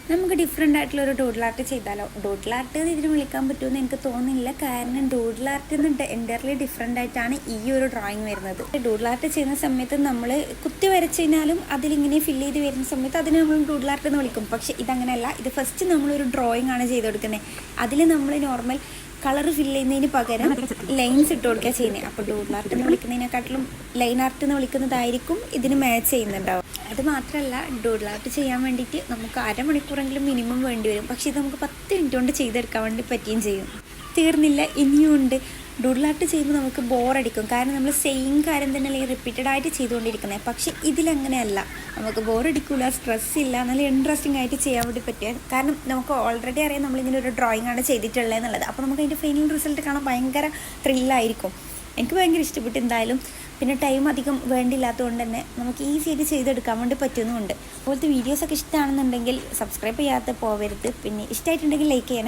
നമുക്ക് ഡിഫറെൻ്റ് ആയിട്ടുള്ള ഒരു ഡൂഡിൽ ആർട്ട് ചെയ്താലോ? ഡൂഡിൽ ആർട്ട് ഇതിന് വിളിക്കാൻ പറ്റുമെന്ന് എനിക്ക് തോന്നുന്നില്ല. കാരണം ഡൂഡിൽ ആർട്ട് എൻ്റയർലി ഡിഫറെൻ്റ് ആയിട്ടാണ് ഈ ഒരു ഡ്രോയിങ് വരുന്നത്. ഡൂഡിൽ ആർട്ട് ചെയ്യുന്ന സമയത്ത് നമ്മൾ കുത്തി വരച്ച് കഴിഞ്ഞാലും അതിലിങ്ങനെ ഫില്ല് ചെയ്ത് വരുന്ന സമയത്ത് അതിന് നമ്മൾ ഡൂഡിൽ ആർട്ട് എന്ന് വിളിക്കും. പക്ഷേ ഇതങ്ങനെയല്ല. ഇത് ഫസ്റ്റ് നമ്മളൊരു ഡ്രോയിങ് ആണ് ചെയ്ത് കൊടുക്കുന്നത്. അതിൽ നമ്മൾ നോർമൽ കളർ ഫില്ല് ചെയ്യുന്നതിന് പകരം ലൈൻസ് ഇട്ട് കൊടുക്കുക ചെയ്യുന്നത്. അപ്പോൾ ഡൂഡിൽ ആർട്ട് എന്ന് വിളിക്കുന്നതിനെക്കാട്ടിലും ലൈൻ ആർട്ട് എന്ന് വിളിക്കുന്നതായിരിക്കും ഇതിന് മാച്ച് ചെയ്യുന്നുണ്ടാവും. അത് മാത്രമല്ല, ഡൂഡിൽ ആർട്ട് ചെയ്യാൻ വേണ്ടിയിട്ട് നമുക്ക് അരമണിക്കൂറെങ്കിലും മിനിമം വേണ്ടി വരും. പക്ഷേ ഇത് നമുക്ക് 10 മിനിറ്റ് കൊണ്ട് ചെയ്തെടുക്കാൻ വേണ്ടി പറ്റുകയും ചെയ്യും. തീർന്നില്ല, ഇനിയും ഉണ്ട്. ഡൂഡിൽ ആർട്ട് ചെയ്യുമ്പോൾ നമുക്ക് ബോറടിക്കും. കാരണം നമ്മൾ സെയിം കാര്യം തന്നെ അല്ലെങ്കിൽ റിപ്പീറ്റഡ് ആയിട്ട് ചെയ്തുകൊണ്ടിരിക്കുന്നത്. പക്ഷേ ഇതിലങ്ങനെയല്ല. നമുക്ക് ബോറടിക്കില്ല, സ്ട്രെസ് ഇല്ല, നല്ല ഇൻട്രസ്റ്റിംഗ് ആയിട്ട് ചെയ്യാൻ വേണ്ടി പറ്റുക. കാരണം നമുക്ക് ഓൾറെഡി അറിയാം നമ്മളിങ്ങനെ ഒരു ഡ്രോയിങ് ആണ് ചെയ്തിട്ടുള്ളത് എന്നുള്ളത്. അപ്പോൾ നമുക്ക് അതിൻ്റെ ഫൈനൽ റിസൾട്ട് കാണാൻ ഭയങ്കര ത്രില്ലായിരിക്കും. എനിക്ക് ഭയങ്കര ഇഷ്ടപ്പെട്ടു എന്തായാലും. പിന്നെ ടൈം അധികം വേണ്ടില്ലാത്തതുകൊണ്ട് തന്നെ നമുക്ക് ഈസി ആയിട്ട് ചെയ്തെടുക്കാൻ വേണ്ടി പറ്റുന്നുമുണ്ട്. അതുപോലത്തെ വീഡിയോസൊക്കെ ഇഷ്ടമാണെന്നുണ്ടെങ്കിൽ സബ്സ്ക്രൈബ് ചെയ്യാതെ പോവരുത്. പിന്നെ ഇഷ്ടമായിട്ടുണ്ടെങ്കിൽ ലൈക്ക് ചെയ്യണം.